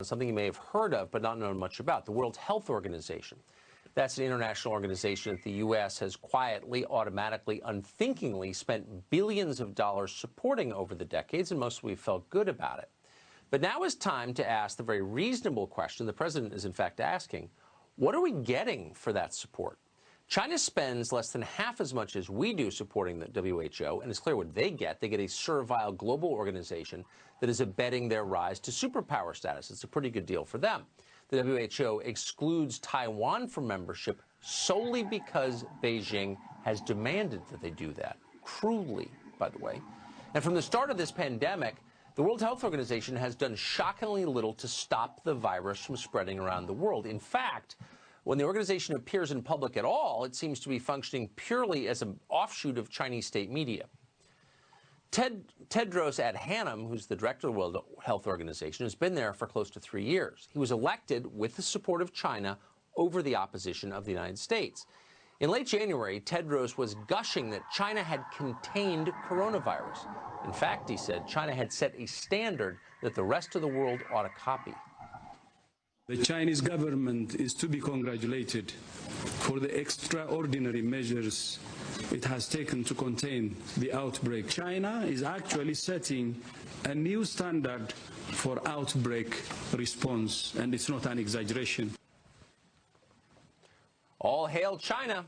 something you may have heard of but not known much about, the World Health Organization. That's an international organization that the U.S. has quietly, automatically, unthinkingly spent billions of dollars supporting over the decades, and most of we've felt good about it. But now is time to ask the very reasonable question the president is in fact asking: what are we getting for that support? China spends less than half as much as we do supporting the WHO, and it's clear what they get. They get a servile global organization that is abetting their rise to superpower status. It's a pretty good deal for them. The WHO excludes Taiwan from membership solely because Beijing has demanded that they do that, cruelly, by the way. And from the start of this pandemic, the World Health Organization has done shockingly little to stop the virus from spreading around the world. In fact, when the organization appears in public at all, it seems to be functioning purely as an offshoot of Chinese state media. Tedros Adhanom, who's the director of the World Health Organization, has been there for close to 3 years. He was elected with the support of China over the opposition of the United States. In late January, Tedros was gushing that China had contained coronavirus. In fact, he said, China had set a standard that the rest of the world ought to copy. The Chinese government is to be congratulated for the extraordinary measures it has taken to contain the outbreak. China is actually setting a new standard for outbreak response, and it's not an exaggeration. All hail China.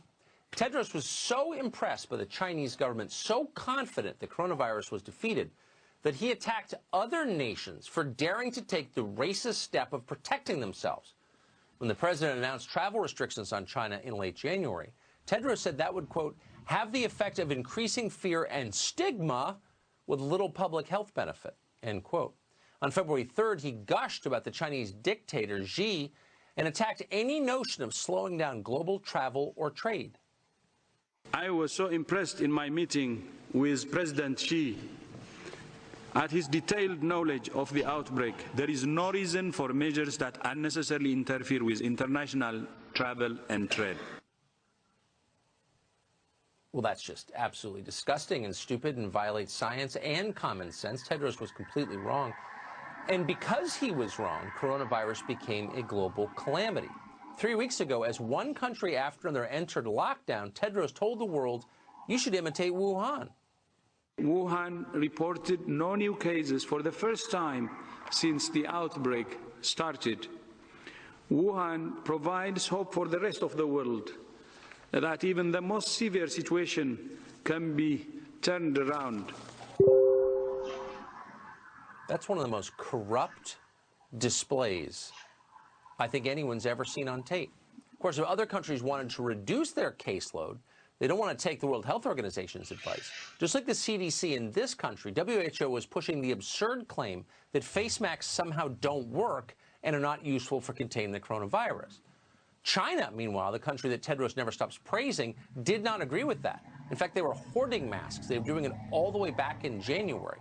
Tedros was so impressed by the Chinese government, so confident the coronavirus was defeated, that he attacked other nations for daring to take the racist step of protecting themselves. When the president announced travel restrictions on China in late January, Tedros said that would, quote, have the effect of increasing fear and stigma with little public health benefit, end quote. On February 3rd, he gushed about the Chinese dictator Xi and attacked any notion of slowing down global travel or trade. I was so impressed in my meeting with President Xi at his detailed knowledge of the outbreak. There is no reason for measures that unnecessarily interfere with international travel and trade. Well, that's just absolutely disgusting and stupid and violates science and common sense. Tedros was completely wrong. And because he was wrong, coronavirus became a global calamity. 3 weeks ago, as one country after another entered lockdown, Tedros told the world, you should imitate Wuhan. Wuhan reported no new cases for the first time since the outbreak started. Wuhan provides hope for the rest of the world that even the most severe situation can be turned around. That's one of the most corrupt displays I think anyone's ever seen on tape. Of course, if other countries wanted to reduce their caseload, they don't want to take the World Health Organization's advice. Just like the CDC in this country, WHO was pushing the absurd claim that face masks somehow don't work and are not useful for containing the coronavirus. China, meanwhile, the country that Tedros never stops praising, did not agree with that. In fact, they were hoarding masks. They were doing it all the way back in January.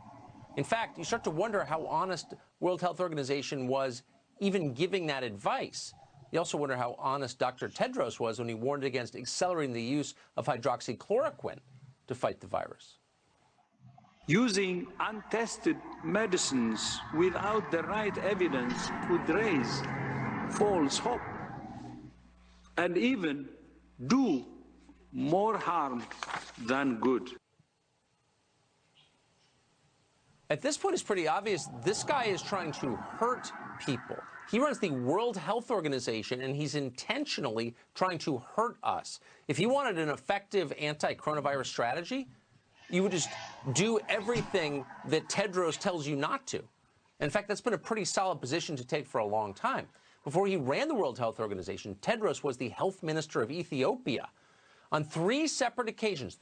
In fact, you start to wonder how honest World Health Organization was even giving that advice. You also wonder how honest Dr. Tedros was when he warned against accelerating the use of hydroxychloroquine to fight the virus. Using untested medicines without the right evidence could raise false hope and even do more harm than good. At this point, it's pretty obvious this guy is trying to hurt people. He runs the World Health Organization, and he's intentionally trying to hurt us. If you wanted an effective anti-coronavirus strategy, you would just do everything that Tedros tells you not to. In fact, that's been a pretty solid position to take for a long time. Before he ran the World Health Organization, Tedros was the health minister of Ethiopia. On 3 separate occasions,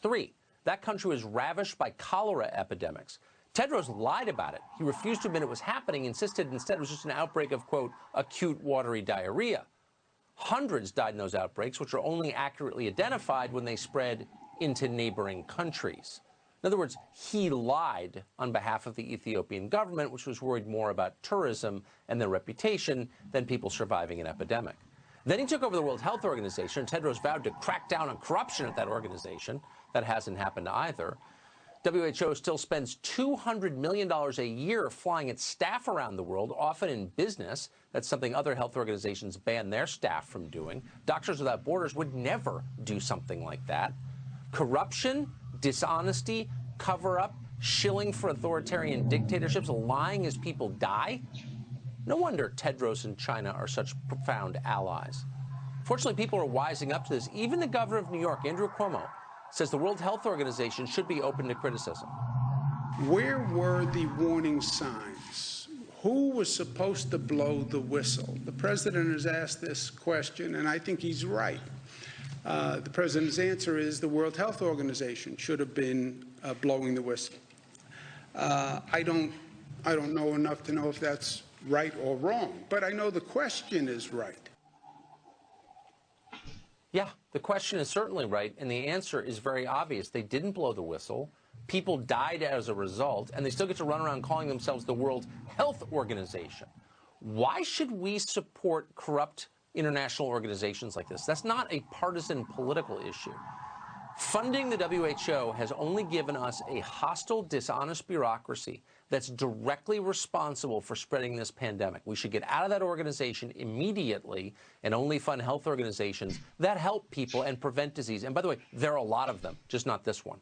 that country was ravished by cholera epidemics. Tedros lied about it. He refused to admit it was happening, insisted instead it was just an outbreak of, quote, acute watery diarrhea. Hundreds died in those outbreaks, which are only accurately identified when they spread into neighboring countries. In other words, he lied on behalf of the Ethiopian government, which was worried more about tourism and their reputation than people surviving an epidemic. Then he took over the World Health Organization, and Tedros vowed to crack down on corruption at that organization. That hasn't happened either. WHO still spends $200 million a year flying its staff around the world, often in business. That's something other health organizations ban their staff from doing. Doctors Without Borders would never do something like that. Corruption, dishonesty, cover-up, shilling for authoritarian dictatorships, lying as people die. No wonder Tedros and China are such profound allies. Fortunately, people are wising up to this. Even the governor of New York, Andrew Cuomo, says the World Health Organization should be open to criticism. Where were the warning signs? Who was supposed to blow the whistle? The president has asked this question, and I think he's right. The president's answer is the World Health Organization should have been blowing the whistle. I don't know enough to know if that's right or wrong, but I know the question is right. Yeah, the question is certainly right, and the answer is very obvious. They didn't blow the whistle. People died as a result, and they still get to run around calling themselves the World Health Organization. Why should we support corrupt international organizations like this? That's not a partisan political issue. Funding the WHO has only given us a hostile, dishonest bureaucracy that's directly responsible for spreading this pandemic. We should get out of that organization immediately and only fund health organizations that help people and prevent disease. And by the way, there are a lot of them, just not this one.